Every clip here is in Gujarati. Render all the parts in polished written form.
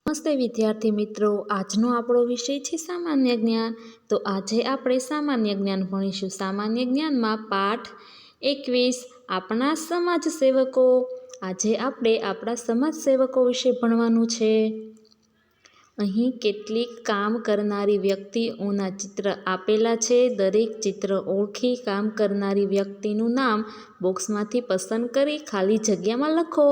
નમસ્તે વિદ્યાર્થી મિત્રો, આજનો આપણો વિષય છે સામાન્ય જ્ઞાન. તો આજે આપણે સામાન્ય જ્ઞાન ભણીશું. સામાન્ય જ્ઞાનમાં પાઠ 21 આપણા સમાજ સેવકો. આજે આપણે આપણા સમાજ સેવકો વિશે ભણવાનું છે. અહીં કેટલીક કામ કરનારી વ્યક્તિઓના ચિત્ર આપેલા છે. દરેક ચિત્ર ઓળખી કામ કરનારી વ્યક્તિનું નામ બોક્સમાંથી પસંદ કરી ખાલી જગ્યામાં લખો.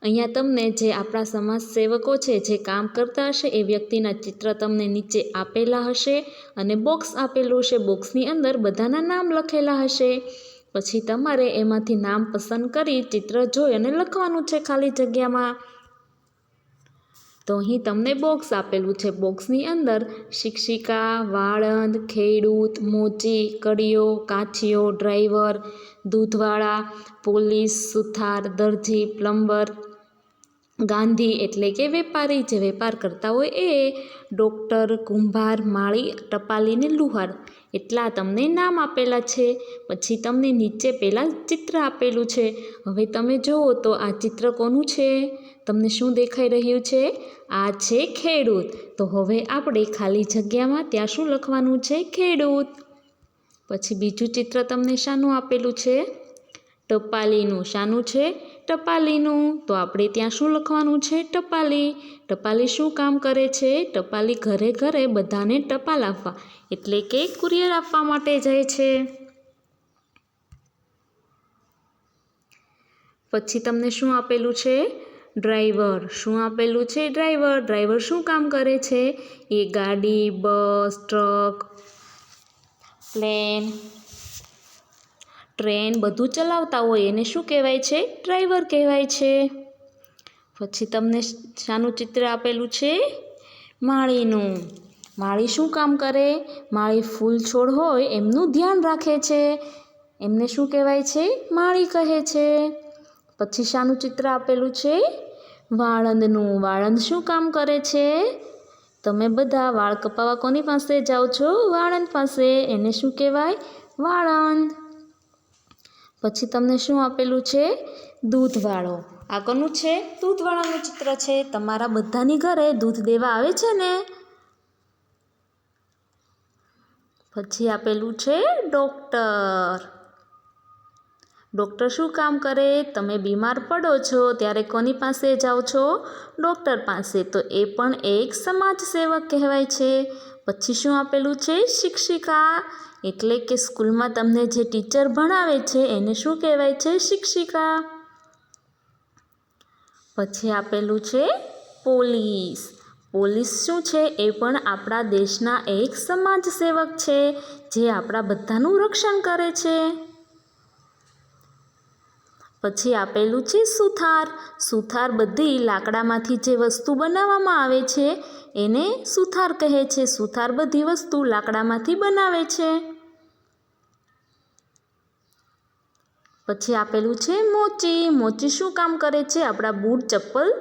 અહીંયા તમને જે આપણા સમાજ સેવકો છે જે કામ કરતા હશે એ વ્યક્તિના ચિત્ર તમને નીચે આપેલા હશે અને બોક્સ આપેલું હશે. બોક્સની અંદર બધાના નામ લખેલા હશે. પછી તમારે એમાંથી નામ પસંદ કરી ચિત્ર જોઈ અને લખવાનું છે ખાલી જગ્યામાં. તો અહીં તમને બોક્સ આપેલું છે. બોક્સની અંદર શિક્ષિકા, વાળંદ, ખેડૂત, મોચી, કડિયો, કાછીઓ, ડ્રાઈવર, દૂધવાળા, પોલીસ, સુથાર, દરજી, પ્લમ્બર, ગાંધી એટલે કે વેપારી જે વેપાર કરતા હોય એ, ડૉક્ટર, કુંભાર, માળી, ટપાલી ને લુહાર એટલા તમને નામ આપેલા છે. પછી તમને નીચે પહેલાં ચિત્ર આપેલું છે. હવે તમે જુઓ તો આ ચિત્ર કોનું છે? તમને શું દેખાઈ રહ્યું છે? આ છે ખેડૂત. તો હવે આપણે ખાલી જગ્યામાં ત્યાં શું લખવાનું છે? ખેડૂત. પછી બીજું ચિત્ર તમને શાનું આપેલું છે? ટપાલીનું. શાનું છે? ટપાલીનું. તો આપણે ત્યાં શું લખવાનું છે? ટપાલી. ટપાલી શું કામ કરે છે? ટપાલી ઘરે ઘરે બધાને ટપાલ આપવા એટલે કે કુરિયર આપવા માટે જાય છે. પછી તમને શું આપેલું છે? ડ્રાઈવર. શું આપેલું છે? ડ્રાઈવર. ડ્રાઈવર શું કામ કરે છે? એ ગાડી, બસ, ટ્રક, પ્લેન, ટ્રેન બધું ચલાવતા હોય એને શું કહેવાય છે? ડ્રાઈવર કહેવાય છે. પછી તમને શાનું ચિત્ર આપેલું છે? માળીનું. માળી શું કામ કરે? માળી ફૂલ છોડ હોય એમનું ધ્યાન રાખે છે. એમને શું કહેવાય છે? માળી કહે છે. પછી શાનું ચિત્ર આપેલું છે? વાળંદનું. વાળંદ શું કામ કરે છે? તમે બધા વાળ કપાવવા કોની પાસે જાઓ છો? વાળંદ પાસે. એને શું કહેવાય? વાળંદ. પછી તમને શું આપેલું છે? દૂધવાળો. આ કોનું છે? દૂધવાળાનું ચિત્ર છે. તમારા બધાની ઘરે દૂધ દેવા આવે છે ને? પછી આપેલું છે ડૉક્ટર. ડૉક્ટર શું કામ કરે? તમે બીમાર પડો છો ત્યારે કોની પાસે જાઓ છો? ડૉક્ટર પાસે. તો એ પણ એક સમાજ સેવક કહેવાય છે. પછી શું આપેલું છે? શિક્ષિકા. એટલે કે સ્કૂલમાં તમને જે ટીચર ભણાવે છે એને શું કહેવાય છે? શિક્ષિકા. પછી આપેલું છે પોલીસ. પોલીસ શું છે? એ પણ આપણા દેશના એક સમાજ સેવક છે જે આપણા બધાનું રક્ષણ કરે છે. પછી આપેલું છે સુથાર. સુથાર બધી લાકડામાંથી જે વસ્તુ બનાવવામાં આવે છે એને સુથાર કહે છે. સુથાર બધી વસ્તુ લાકડામાંથી બનાવે છે. પછી આપેલું છે મોચી. મોચી શું કામ કરે છે? આપણા બૂટ ચપ્પલ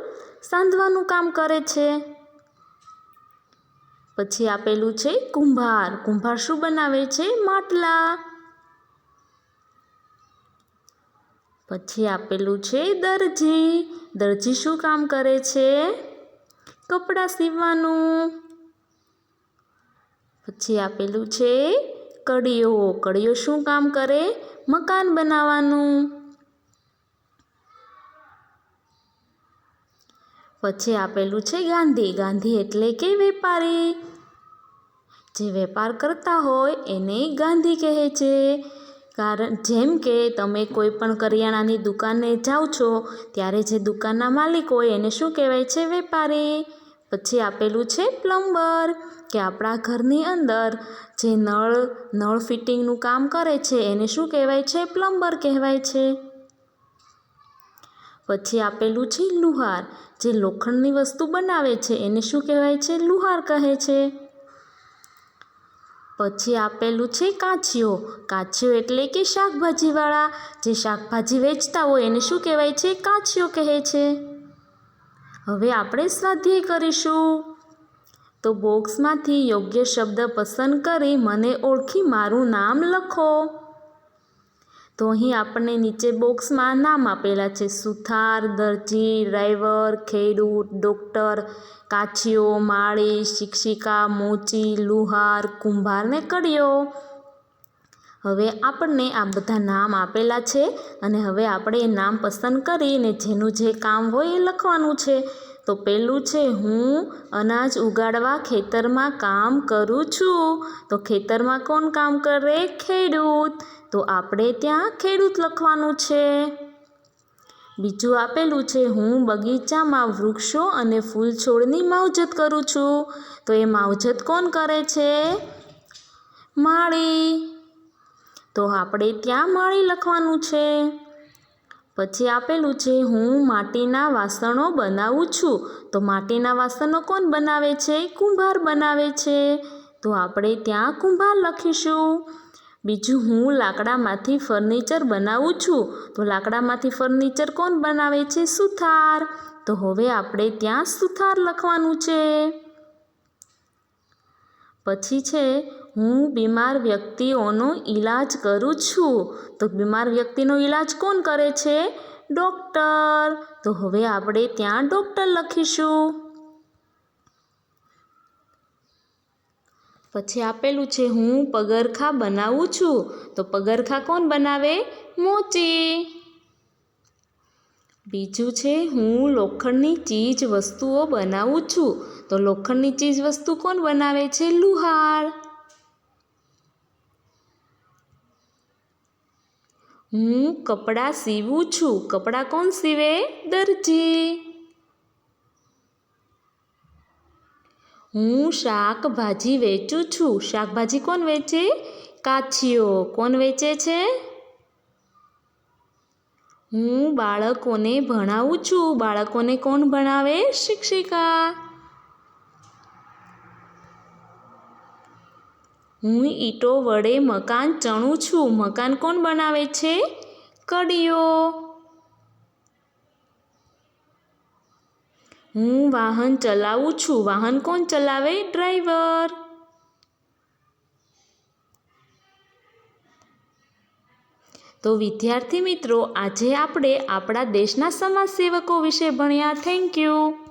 સાંધવાનું કામ કરે છે. પછી આપેલું છે કુંભાર. કુંભાર શું બનાવે છે? માટલા. પછી આપેલું છે દરજી. દરજી શું કામ કરે છે? કપડાં સીવવાનું. પછી આપેલું છે કડિયો. કડિયો શું કામ કરે? મકાન બનાવવાનું. પછી આપેલું છે ગાંધી. ગાંધી એટલે કે વેપારી. જે વેપાર કરતા હોય એને ગાંધી કહે છે. કારણ જેમ કે તમે કોઈ પણ કરિયાણાની દુકાને જાઓ છો ત્યારે જે દુકાનના માલિક હોય એને શું કહેવાય છે? વેપારી. પછી આપેલું છે પ્લમ્બર. કે આપણા ઘરની અંદર જે નળ ફિટિંગનું કામ કરે છે એને શું કહેવાય છે? પ્લમ્બર કહેવાય છે. પછી આપેલું છે લુહાર. જે લોખંડની વસ્તુ બનાવે છે એને શું કહેવાય છે? લુહાર કહે છે. પછી આપેલું છે કાછીઓ. કાછીઓ એટલે કે શાકભાજીવાળા. જે શાકભાજી વેચતા હોય એને શું કહેવાય છે? કાછીઓ કહે છે. હવે આપણે સ્વાધ્યાય કરીશું. તો બોક્સમાંથી યોગ્ય શબ્દ પસંદ કરી મને ઓળખી મારું નામ લખો. તો અહીં આપણને નીચે બોક્સમાં નામ આપેલા છે: સુથાર, દરજી, ડ્રાઈવર, ખેડૂત, ડૉક્ટર, કાછીઓ, માળી, શિક્ષિકા, મોચી, લુહાર, કુંભાર ને કડિયો. હવે આપણને આ બધા નામ આપેલા છે અને હવે આપણે એ નામ પસંદ કરીને જેનું જે કામ હોય એ લખવાનું છે. તો પહેલું છે, હું અનાજ ઉગાડવા ખેતરમાં કામ કરું છું. તો ખેતરમાં કોણ કામ કરે? ખેડૂત. તો આપણે ત્યાં ખેડૂત લખવાનું છે. બીજું આપેલું છે, હું બગીચામાં વૃક્ષો અને ફૂલ છોડની માવજત કરું છું. તો એ માવજત કોણ કરે છે? માળી. તો આપણે ત્યાં માળી લખવાનું છે. પછી આપેલું છે, હું માટીના વાસણો બનાવું છું. તો માટીના વાસણો કોણ બનાવે છે? કુંભાર બનાવે છે. તો આપણે ત્યાં કુંભાર લખીશું. બીજું, હું લાકડામાંથી ફર્નિચર બનાવું છું. તો લાકડામાંથી ફર્નિચર કોણ બનાવે છે? સુથાર. તો હવે આપણે ત્યાં સુથાર લખવાનું છે. પછી છે, હું બીમાર વ્યક્તિઓનો ઈલાજ કરું છું. તો બીમાર વ્યક્તિનો ઈલાજ કોણ કરે છે? ડૉક્ટર. તો હવે આપણે ત્યાં ડૉક્ટર લખીશું. પછી આપેલું છે, હું પગરખાં બનાવું છું. તો પગરખાં કોણ બનાવે? મોચી. બીજું છે, હું લોખંડની ચીજ વસ્તુઓ બનાવું છું. તો લોખંડની ચીજ વસ્તુ કોણ બનાવે છે? લુહાર. હું કપડાં સીવું છું. કપડાં કોણ સીવે? દરજી. હું શાકભાજી વેચું છું. શાકભાજી કોણ વેચે? કાછીઓ. કોણ વેચે છે? હું બાળકોને ભણાવું છું. બાળકોને કોણ ભણાવે? શિક્ષિકા. હું ઈંટો વડે મકાન ચણું છું. મકાન કોણ બનાવે છે? કડિયો. હું વાહન ચલાવું છું. વાહન કોણ ચલાવે? ડ્રાઈવર. તો વિદ્યાર્થી મિત્રો, આજે આપણે આપણા દેશના સમાજસેવકો વિશે ભણ્યા. Thank you.